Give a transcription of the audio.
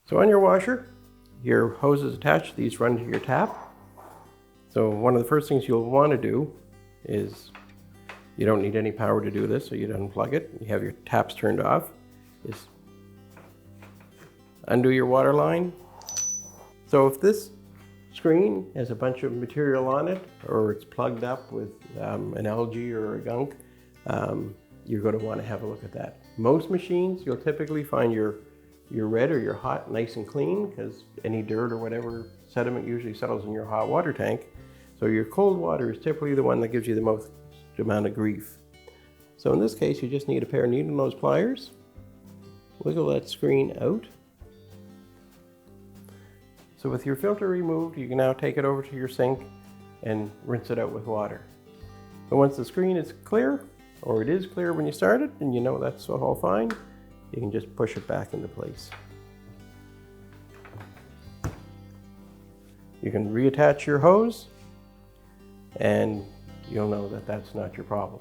So on your washer, your hose is attached, these run to your tap. So one of the first things you'll want to do is, you don't need any power to do this, so you'd unplug it. You have your taps turned off. Is undo your water line. So if this screen has a bunch of material on it, or it's plugged up with an algae or a gunk, you're going to want to have a look at that. Most machines, you'll typically find your red or your hot nice and clean, because any dirt or whatever sediment usually settles in your hot water tank. So your cold water is typically the one that gives you the most amount of grief. So in this case, you just need a pair of needle nose pliers. Wiggle that screen out. So with your filter removed, you can now take it over to your sink and rinse it out with water. But once the screen is clear, or it is clear when you start it, and you know that's all fine, you can just push it back into place. You can reattach your hose, and you'll know that that's not your problem.